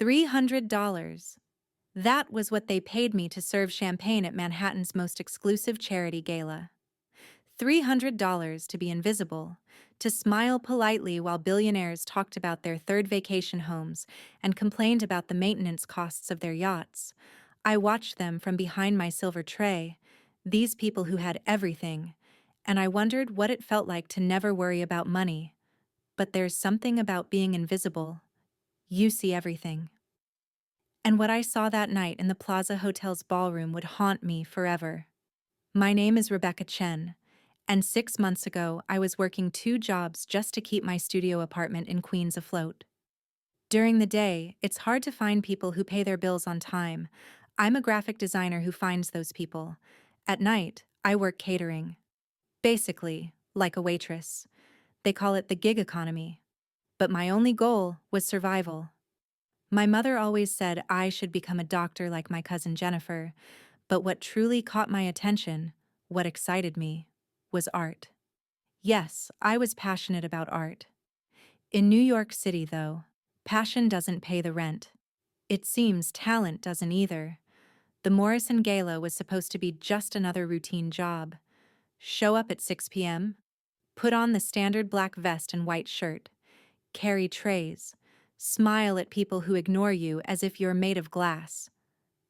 $300. That was what they paid me to serve champagne at Manhattan's most exclusive charity gala. $300 to be invisible, to smile politely while billionaires talked about their third vacation homes and complained about the maintenance costs of their yachts. I watched them from behind my silver tray, these people who had everything, and I wondered what it felt like to never worry about money. But there's something about being invisible. You see everything. And what I saw that night in the Plaza Hotel's ballroom would haunt me forever. My name is Rebecca Chen, and 6 months ago I was working 2 jobs just to keep my studio apartment in Queens afloat. During the day, it's hard to find people who pay their bills on time. I'm a graphic designer who finds those people. At night, I work catering. Basically, like a waitress. They call it the gig economy. But my only goal was survival. My mother always said I should become a doctor like my cousin Jennifer, but what truly caught my attention, what excited me, was art. Yes, I was passionate about art. In New York City, though, passion doesn't pay the rent. It seems talent doesn't either. The Morrison Gala was supposed to be just another routine job. Show up at 6 p.m., put on the standard black vest and white shirt, carry trays, smile at people who ignore you as if you're made of glass.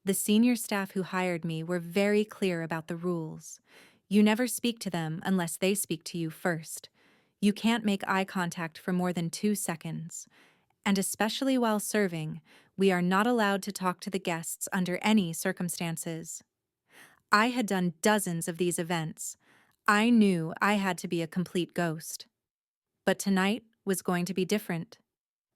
The senior staff who hired me were very clear about the rules. You never speak to them unless they speak to you first. You can't make eye contact for more than 2 seconds. And especially while serving, we are not allowed to talk to the guests under any circumstances. I had done dozens of these events. I knew I had to be a complete ghost. But tonight was going to be different.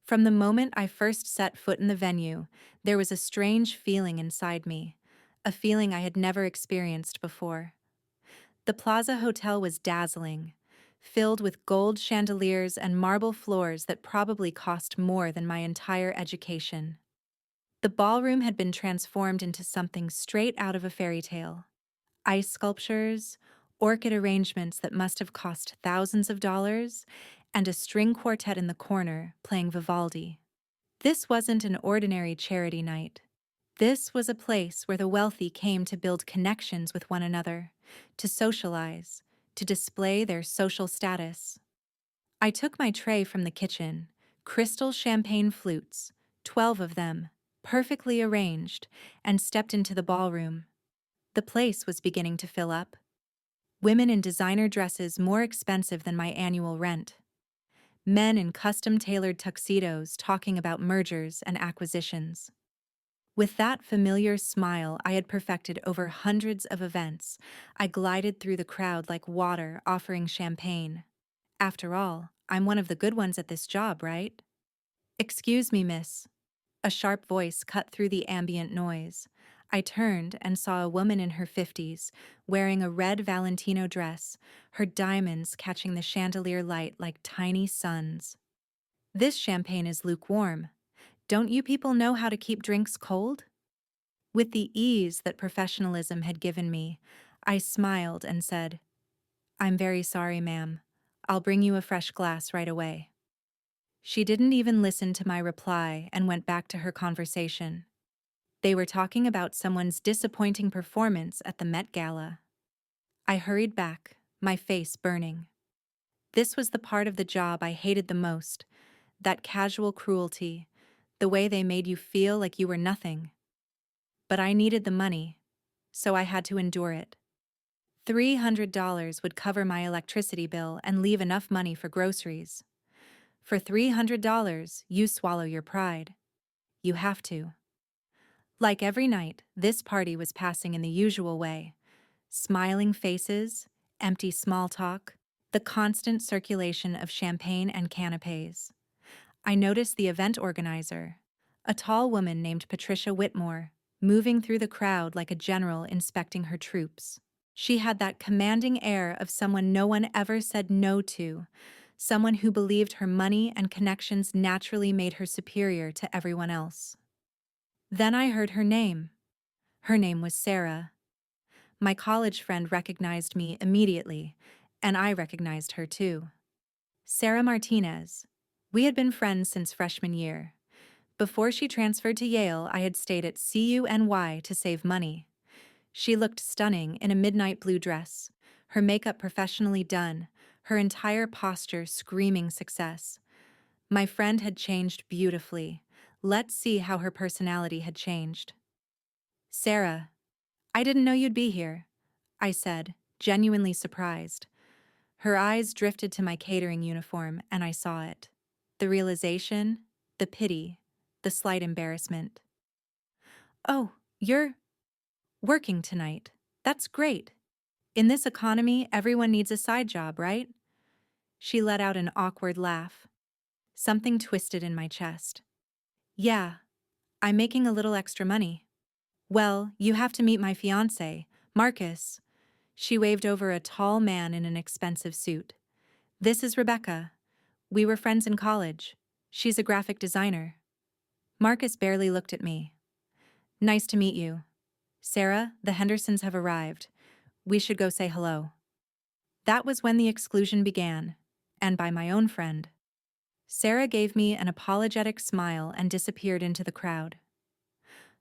From the moment I first set foot in the venue, there was a strange feeling inside me, a feeling I had never experienced before. The Plaza Hotel was dazzling, filled with gold chandeliers and marble floors that probably cost more than my entire education. The ballroom had been transformed into something straight out of a fairy tale. Ice sculptures, orchid arrangements that must have cost thousands of dollars, and a string quartet in the corner playing Vivaldi. This wasn't an ordinary charity night. This was a place where the wealthy came to build connections with one another, to socialize, to display their social status. I took my tray from the kitchen, crystal champagne flutes, 12 of them, perfectly arranged, and stepped into the ballroom. The place was beginning to fill up. Women in designer dresses more expensive than my annual rent. Men in custom-tailored tuxedos talking about mergers and acquisitions. With that familiar smile I had perfected over hundreds of events, I glided through the crowd like water offering champagne. After all, I'm one of the good ones at this job, right? "Excuse me, miss." A sharp voice cut through the ambient noise. I turned and saw a woman in her 50s, wearing a red Valentino dress, her diamonds catching the chandelier light like tiny suns. "This champagne is lukewarm. Don't you people know how to keep drinks cold?" With the ease that professionalism had given me, I smiled and said, "I'm very sorry, ma'am. I'll bring you a fresh glass right away." She didn't even listen to my reply and went back to her conversation. They were talking about someone's disappointing performance at the Met Gala. I hurried back, my face burning. This was the part of the job I hated the most, that casual cruelty, the way they made you feel like you were nothing. But I needed the money, so I had to endure it. $300 would cover my electricity bill and leave enough money for groceries. For $300, you swallow your pride. You have to. Like every night, this party was passing in the usual way. Smiling faces, empty small talk, the constant circulation of champagne and canapes. I noticed the event organizer, a tall woman named Patricia Whitmore, moving through the crowd like a general inspecting her troops. She had that commanding air of someone no one ever said no to, someone who believed her money and connections naturally made her superior to everyone else. Then I heard her name. Her name was Sarah. My college friend recognized me immediately, and I recognized her too. Sarah Martinez. We had been friends since freshman year. Before she transferred to Yale, I had stayed at CUNY to save money. She looked stunning in a midnight blue dress, her makeup professionally done, her entire posture screaming success. My friend had changed beautifully. Let's see how her personality had changed. Sarah, I didn't know you'd be here, I said, genuinely surprised. Her eyes drifted to my catering uniform, and I saw it. The realization, the pity, the slight embarrassment. Oh, you're working tonight. That's great. In this economy, everyone needs a side job, right? She let out an awkward laugh. Something twisted in my chest. Yeah, I'm making a little extra money. Well, you have to meet my fiancé, Marcus. She waved over a tall man in an expensive suit. This is Rebecca. We were friends in college. She's a graphic designer. Marcus barely looked at me. Nice to meet you. Sarah, the Hendersons have arrived. We should go say hello. That was when the exclusion began, and by my own friend. Sarah gave me an apologetic smile and disappeared into the crowd.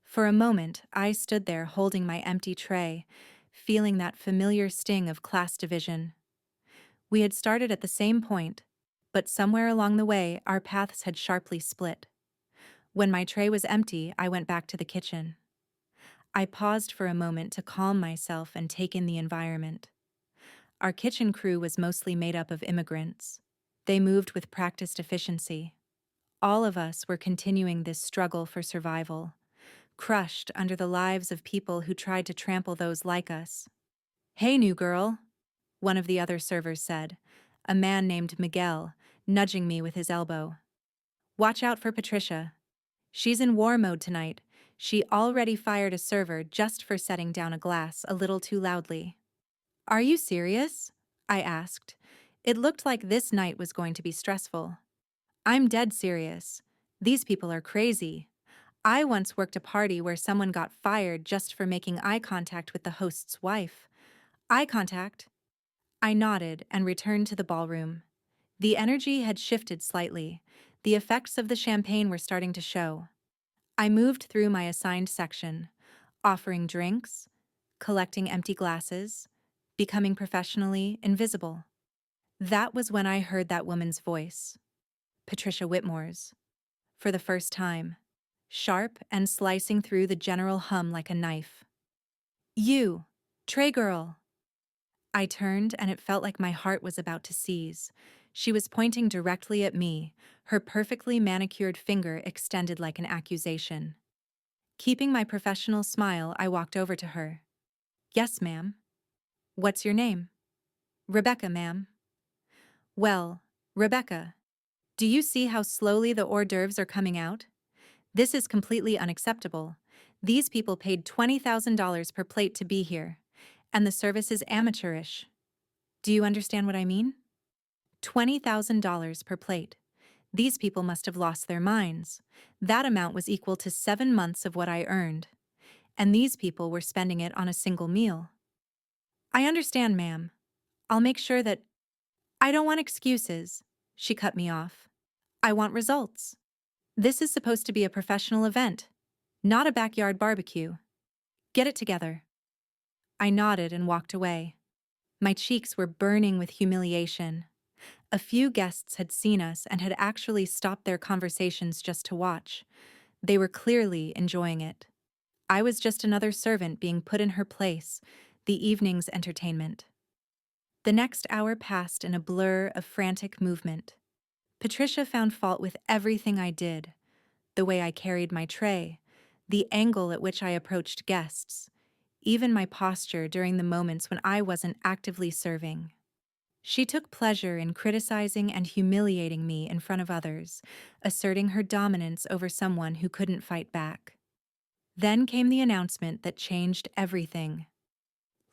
For a moment, I stood there holding my empty tray, feeling that familiar sting of class division. We had started at the same point, but somewhere along the way, our paths had sharply split. When my tray was empty, I went back to the kitchen. I paused for a moment to calm myself and take in the environment. Our kitchen crew was mostly made up of immigrants. They moved with practiced efficiency. All of us were continuing this struggle for survival, crushed under the lives of people who tried to trample those like us. Hey, new girl, one of the other servers said, a man named Miguel, nudging me with his elbow. Watch out for Patricia. She's in war mode tonight. She already fired a server just for setting down a glass a little too loudly. Are you serious? I asked. It looked like this night was going to be stressful. I'm dead serious. These people are crazy. I once worked a party where someone got fired just for making eye contact with the host's wife. Eye contact? I nodded and returned to the ballroom. The energy had shifted slightly. The effects of the champagne were starting to show. I moved through my assigned section, offering drinks, collecting empty glasses, becoming professionally invisible. That was when I heard that woman's voice, Patricia Whitmore's, for the first time, sharp and slicing through the general hum like a knife. You, tray girl. I turned and it felt like my heart was about to seize. She was pointing directly at me, her perfectly manicured finger extended like an accusation. Keeping my professional smile, I walked over to her. Yes, ma'am. What's your name? Rebecca, ma'am. Well, Rebecca, do you see how slowly the hors d'oeuvres are coming out? This is completely unacceptable. These people paid $20,000 per plate to be here, and the service is amateurish. Do you understand what I mean? $20,000 per plate. These people must have lost their minds. That amount was equal to 7 months of what I earned. And these people were spending it on a single meal. I understand, ma'am. I'll make sure that... I don't want excuses, she cut me off. I want results. This is supposed to be a professional event, not a backyard barbecue. Get it together. I nodded and walked away. My cheeks were burning with humiliation. A few guests had seen us and had actually stopped their conversations just to watch. They were clearly enjoying it. I was just another servant being put in her place, the evening's entertainment. The next hour passed in a blur of frantic movement. Patricia found fault with everything I did, the way I carried my tray, the angle at which I approached guests, even my posture during the moments when I wasn't actively serving. She took pleasure in criticizing and humiliating me in front of others, asserting her dominance over someone who couldn't fight back. Then came the announcement that changed everything.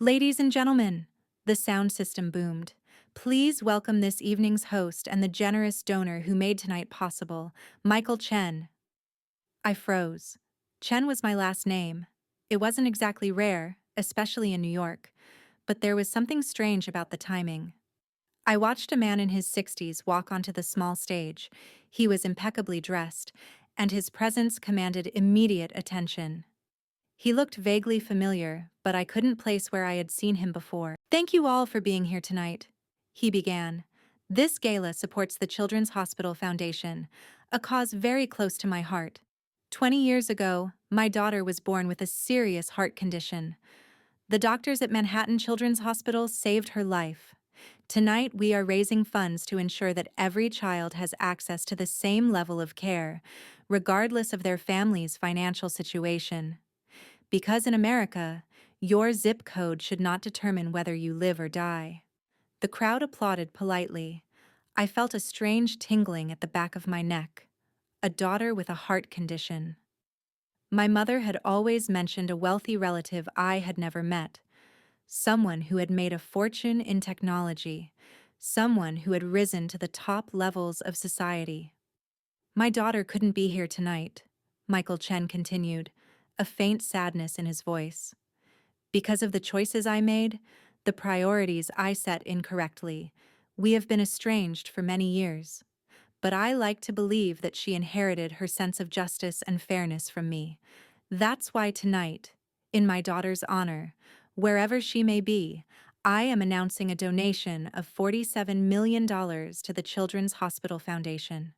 Ladies and gentlemen, the sound system boomed. Please welcome this evening's host and the generous donor who made tonight possible, Michael Chen. I froze. Chen was my last name. It wasn't exactly rare, especially in New York, but there was something strange about the timing. I watched a man in his 60s walk onto the small stage. He was impeccably dressed, and his presence commanded immediate attention. He looked vaguely familiar, but I couldn't place where I had seen him before. "Thank you all for being here tonight," he began. "This gala supports the Children's Hospital Foundation, a cause very close to my heart. 20 years ago, my daughter was born with a serious heart condition. The doctors at Manhattan Children's Hospital saved her life. Tonight, we are raising funds to ensure that every child has access to the same level of care, regardless of their family's financial situation. Because in America, your zip code should not determine whether you live or die." The crowd applauded politely. I felt a strange tingling at the back of my neck. A daughter with a heart condition. My mother had always mentioned a wealthy relative I had never met. Someone who had made a fortune in technology. Someone who had risen to the top levels of society. "My daughter couldn't be here tonight," Michael Chen continued, a faint sadness in his voice. "Because of the choices I made, the priorities I set incorrectly, we have been estranged for many years. But I like to believe that she inherited her sense of justice and fairness from me. That's why tonight, in my daughter's honor, wherever she may be, I am announcing a donation of $47 million to the Children's Hospital Foundation."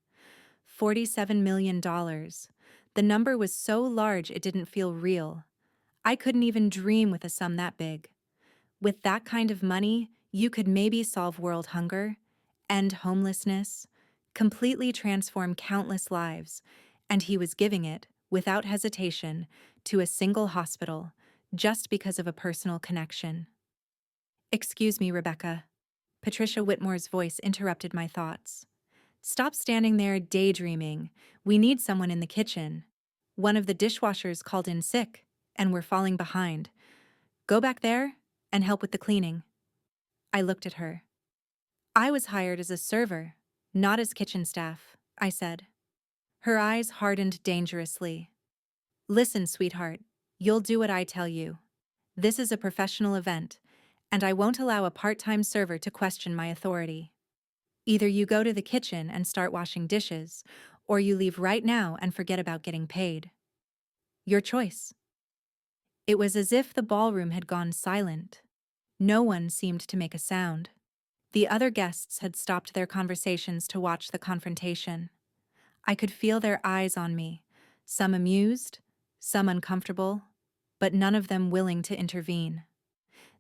$47 million. The number was so large it didn't feel real. I couldn't even dream with a sum that big. With that kind of money, you could maybe solve world hunger, end homelessness, completely transform countless lives, and he was giving it, without hesitation, to a single hospital, just because of a personal connection. "Excuse me, Rebecca." Patricia Whitmore's voice interrupted my thoughts. "Stop standing there daydreaming. We need someone in the kitchen. One of the dishwashers called in sick, and we're falling behind. Go back there and help with the cleaning." I looked at her. "I was hired as a server, not as kitchen staff," I said. Her eyes hardened dangerously. "Listen, sweetheart, you'll do what I tell you. This is a professional event, and I won't allow a part-time server to question my authority. Either you go to the kitchen and start washing dishes, or you leave right now and forget about getting paid. Your choice." It was as if the ballroom had gone silent. No one seemed to make a sound. The other guests had stopped their conversations to watch the confrontation. I could feel their eyes on me, some amused, some uncomfortable, but none of them willing to intervene.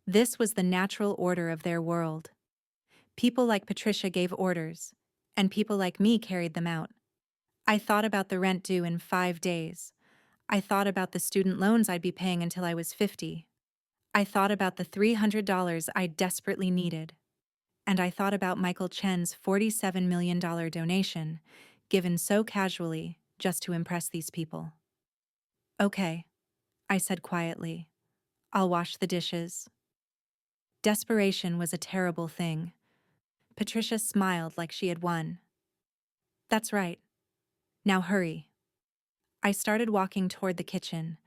This was the natural order of their world. People like Patricia gave orders, and people like me carried them out. I thought about the rent due in 5 days. I thought about the student loans I'd be paying until I was 50. I thought about the $300 I desperately needed. And I thought about Michael Chen's $47 million donation, given so casually just to impress these people. "Okay," I said quietly. "I'll wash the dishes." Desperation was a terrible thing. Patricia smiled like she had won. "That's right. Now hurry." I started walking toward the kitchen.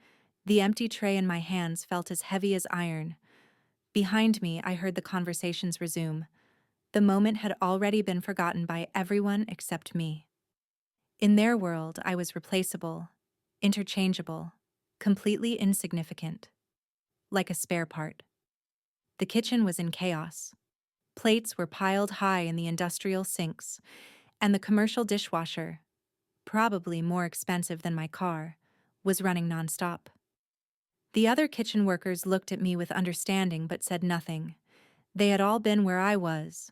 The empty tray in my hands felt as heavy as iron. Behind me, I heard the conversations resume. The moment had already been forgotten by everyone except me. In their world, I was replaceable, interchangeable, completely insignificant. Like a spare part. The kitchen was in chaos. Plates were piled high in the industrial sinks, and the commercial dishwasher, probably more expensive than my car, was running nonstop. The other kitchen workers looked at me with understanding but said nothing. They had all been where I was,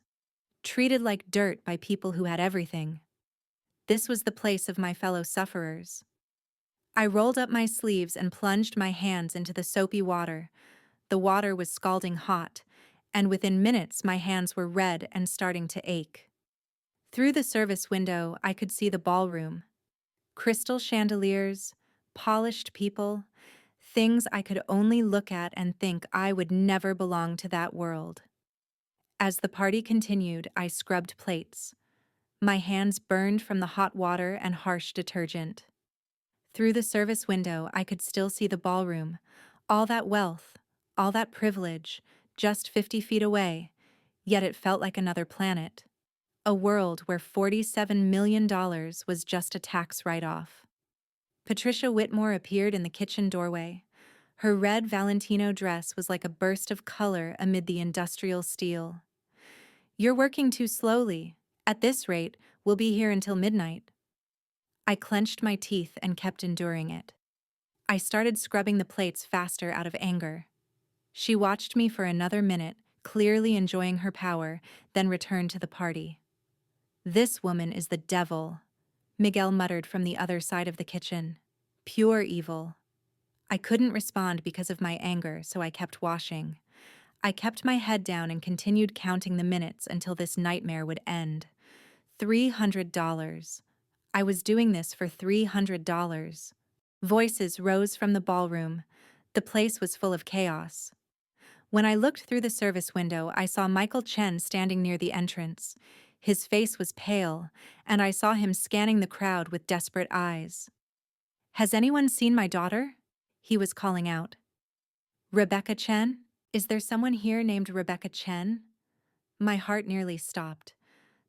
treated like dirt by people who had everything. This was the place of my fellow sufferers. I rolled up my sleeves and plunged my hands into the soapy water. The water was scalding hot, and within minutes my hands were red and starting to ache. Through the service window, I could see the ballroom. Crystal chandeliers, polished people, things I could only look at and think I would never belong to that world. As the party continued, I scrubbed plates. My hands burned from the hot water and harsh detergent. Through the service window, I could still see the ballroom, all that wealth, all that privilege, just 50 feet away, yet it felt like another planet. A world where $47 million was just a tax write-off. Patricia Whitmore appeared in the kitchen doorway. Her red Valentino dress was like a burst of color amid the industrial steel. "You're working too slowly. At this rate, we'll be here until midnight." I clenched my teeth and kept enduring it. I started scrubbing the plates faster out of anger. She watched me for another minute, clearly enjoying her power, then returned to the party. "This woman is the devil," Miguel muttered from the other side of the kitchen. "Pure evil." I couldn't respond because of my anger, so I kept washing. I kept my head down and continued counting the minutes until this nightmare would end. $300. I was doing this for $300. Voices rose from the ballroom. The place was full of chaos. When I looked through the service window, I saw Michael Chen standing near the entrance. His face was pale, and I saw him scanning the crowd with desperate eyes. "Has anyone seen my daughter?" he was calling out. "Rebecca Chen? Is there someone here named Rebecca Chen?" My heart nearly stopped.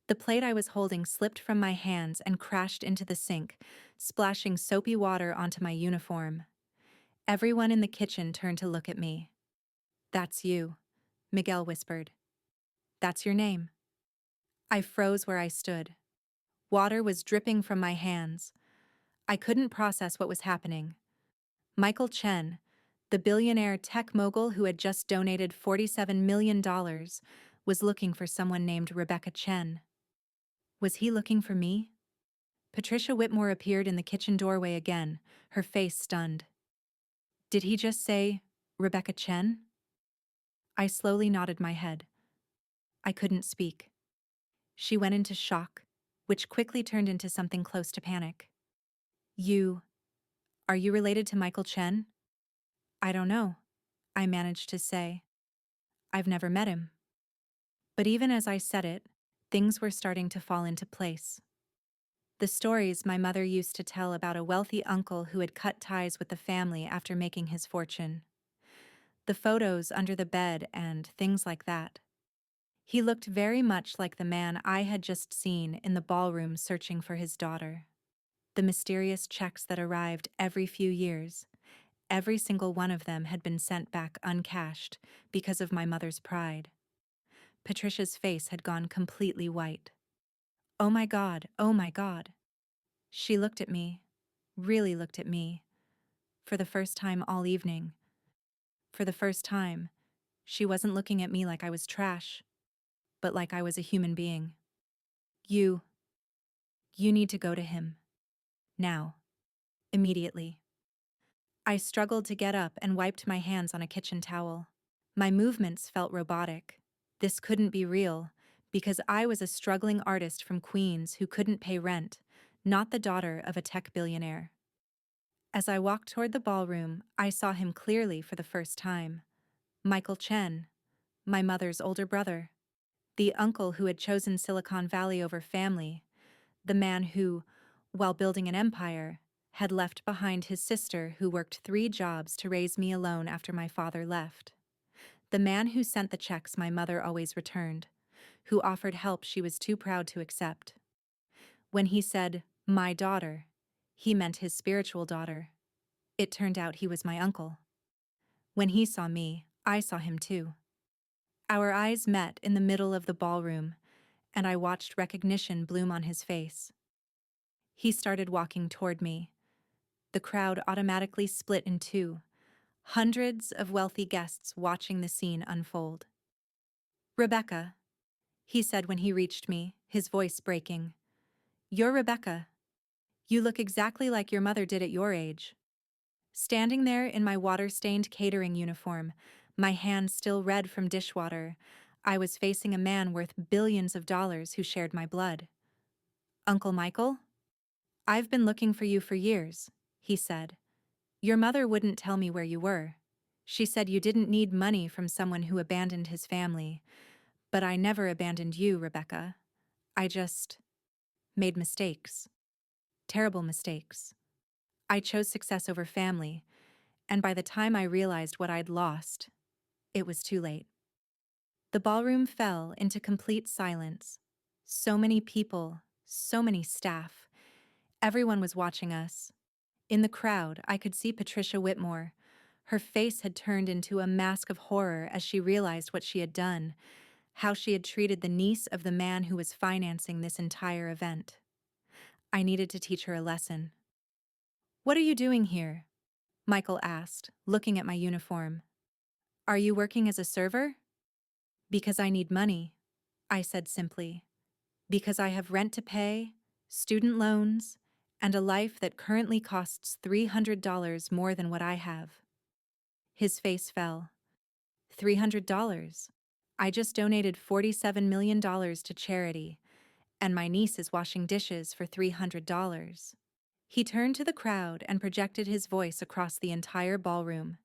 The plate I was holding slipped from my hands and crashed into the sink, splashing soapy water onto my uniform. Everyone in the kitchen turned to look at me. "That's you," Miguel whispered. "That's your name." I froze where I stood. Water was dripping from my hands. I couldn't process what was happening. Michael Chen, the billionaire tech mogul who had just donated $47 million, was looking for someone named Rebecca Chen. Was he looking for me? Patricia Whitmore appeared in the kitchen doorway again, her face stunned. "Did he just say, Rebecca Chen?" I slowly nodded my head. I couldn't speak. She went into shock, which quickly turned into something close to panic. Are you related to Michael Chen?" "I don't know," I managed to say. "I've never met him." But even as I said it, things were starting to fall into place. The stories my mother used to tell about a wealthy uncle who had cut ties with the family after making his fortune. The photos under the bed and things like that. He looked very much like the man I had just seen in the ballroom searching for his daughter. The mysterious checks that arrived every few years, every single one of them had been sent back uncashed because of my mother's pride. Patricia's face had gone completely white. "Oh my God, oh my God." She looked at me, really looked at me, for the first time all evening. For the first time, she wasn't looking at me like I was trash, but like I was a human being. You need to go to him. Now. Immediately." I struggled to get up and wiped my hands on a kitchen towel. My movements felt robotic. This couldn't be real, because I was a struggling artist from Queens who couldn't pay rent, not the daughter of a tech billionaire. As I walked toward the ballroom, I saw him clearly for the first time. Michael Chen, my mother's older brother. The uncle who had chosen Silicon Valley over family. The man who, while building an empire, had left behind his sister who worked 3 jobs to raise me alone after my father left. The man who sent the checks my mother always returned, who offered help she was too proud to accept. When he said, "my daughter," he meant his spiritual daughter. It turned out he was my uncle. When he saw me, I saw him too. Our eyes met in the middle of the ballroom, and I watched recognition bloom on his face. He started walking toward me. The crowd automatically split in two, hundreds of wealthy guests watching the scene unfold. "Rebecca," he said when he reached me, his voice breaking. "You're Rebecca. You look exactly like your mother did at your age." Standing there in my water-stained catering uniform, my hands still red from dishwater, I was facing a man worth billions of dollars who shared my blood. "Uncle Michael? I've been looking for you for years," he said. "Your mother wouldn't tell me where you were. She said you didn't need money from someone who abandoned his family. But I never abandoned you, Rebecca. I just made mistakes. Terrible mistakes. I chose success over family, and by the time I realized what I'd lost, it was too late." The ballroom fell into complete silence. So many people, so many staff. Everyone was watching us. In the crowd, I could see Patricia Whitmore. Her face had turned into a mask of horror as she realized what she had done, how she had treated the niece of the man who was financing this entire event. I needed to teach her a lesson. "What are you doing here?" Michael asked, looking at my uniform. "Are you working as a server?" "Because I need money," I said simply. "Because I have rent to pay, student loans, and a life that currently costs $300 more than what I have." His face fell. $300? I just donated $47 million to charity, and my niece is washing dishes for $300. He turned to the crowd and projected his voice across the entire ballroom.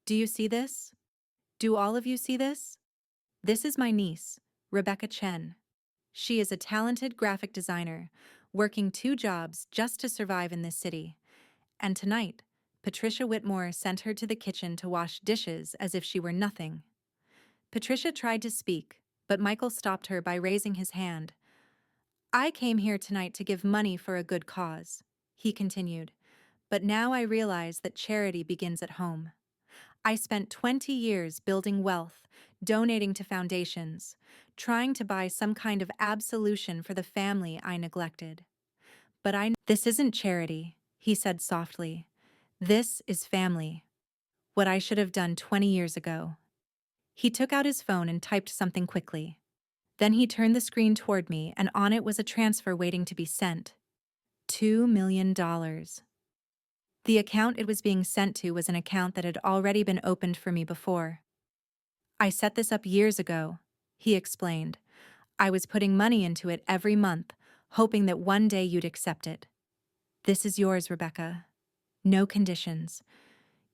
"Do you see this? Do all of you see this? This is my niece, Rebecca Chen. She is a talented graphic designer, working 2 jobs just to survive in this city. And tonight, Patricia Whitmore sent her to the kitchen to wash dishes as if she were nothing." Patricia tried to speak, but Michael stopped her by raising his hand. "I came here tonight to give money for a good cause," he continued. "But now I realize that charity begins at home. I spent 20 years building wealth, donating to foundations, trying to buy some kind of absolution for the family I neglected. This isn't charity," he said softly. "This is family. What I should have done 20 years ago." He took out his phone and typed something quickly. Then he turned the screen toward me, and on it was a transfer waiting to be sent. $2 million. The account it was being sent to was an account that had already been opened for me before. "I set this up years ago," he explained. "I was putting money into it every month, hoping that one day you'd accept it. This is yours, Rebecca. No conditions.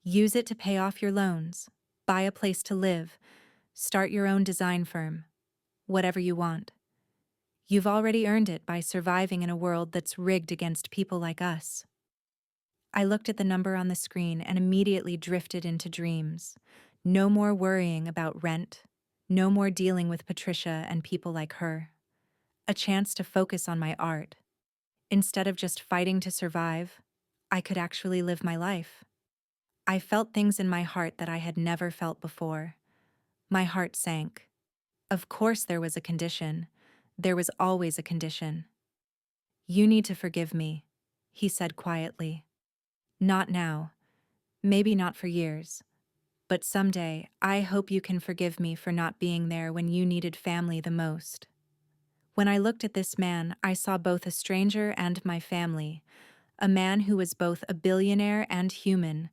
Use it to pay off your loans, buy a place to live, start your own design firm. Whatever you want. You've already earned it by surviving in a world that's rigged against people like us." I looked at the number on the screen and immediately drifted into dreams. No more worrying about rent. No more dealing with Patricia and people like her. A chance to focus on my art. Instead of just fighting to survive, I could actually live my life. I felt things in my heart that I had never felt before. My heart sank. Of course there was a condition. There was always a condition. "You need to forgive me," he said quietly. "Not now. Maybe not for years. But someday, I hope you can forgive me for not being there when you needed family the most." When I looked at this man, I saw both a stranger and my family, a man who was both a billionaire and human,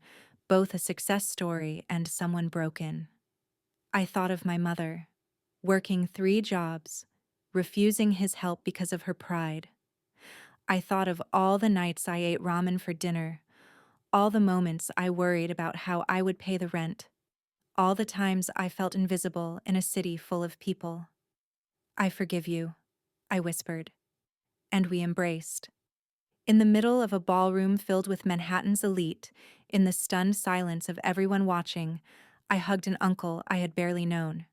both a success story and someone broken. I thought of my mother, working 3 jobs, refusing his help because of her pride. I thought of all the nights I ate ramen for dinner, all the moments I worried about how I would pay the rent, all the times I felt invisible in a city full of people. "I forgive you," I whispered, and we embraced. In the middle of a ballroom filled with Manhattan's elite, in the stunned silence of everyone watching, I hugged an uncle I had barely known.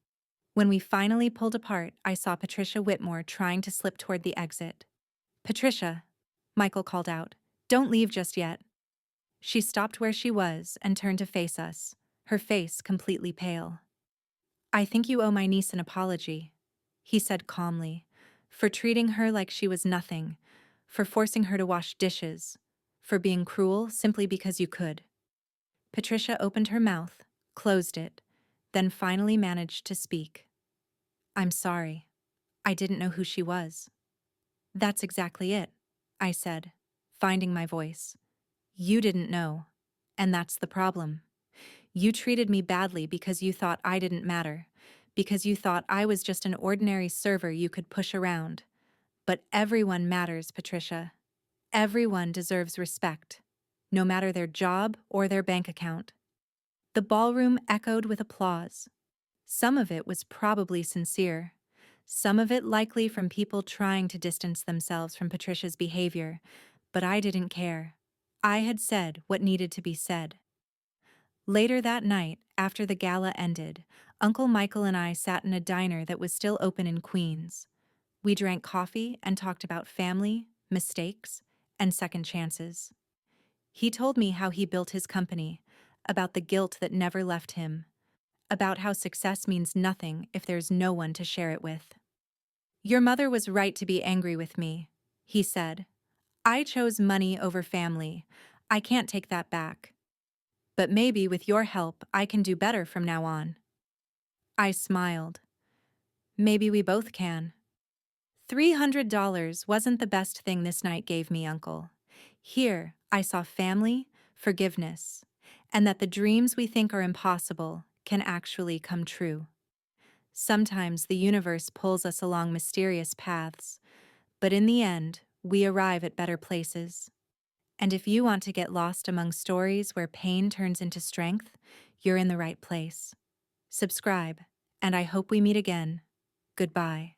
When we finally pulled apart, I saw Patricia Whitmore trying to slip toward the exit. "Patricia," Michael called out, "don't leave just yet." She stopped where she was and turned to face us, her face completely pale. "I think you owe my niece an apology," he said calmly, "for treating her like she was nothing, for forcing her to wash dishes, for being cruel simply because you could." Patricia opened her mouth, closed it, then finally managed to speak. "I'm sorry. I didn't know who she was." "That's exactly it," I said, finding my voice. "You didn't know, and that's the problem. You treated me badly because you thought I didn't matter, because you thought I was just an ordinary server you could push around. But everyone matters, Patricia. Everyone deserves respect, no matter their job or their bank account." The ballroom echoed with applause. Some of it was probably sincere, some of it likely from people trying to distance themselves from Patricia's behavior, but I didn't care. I had said what needed to be said. Later that night, after the gala ended, Uncle Michael and I sat in a diner that was still open in Queens. We drank coffee and talked about family, mistakes, and second chances. He told me how he built his company, about the guilt that never left him, about how success means nothing if there's no one to share it with. "Your mother was right to be angry with me," he said. "I chose money over family. I can't take that back. But maybe with your help, I can do better from now on." I smiled. Maybe we both can. $300 wasn't the best thing this night gave me, Uncle. Here, I saw family, forgiveness, and that the dreams we think are impossible can actually come true. Sometimes the universe pulls us along mysterious paths, but in the end, we arrive at better places. And if you want to get lost among stories where pain turns into strength, you're in the right place. Subscribe, and I hope we meet again. Goodbye.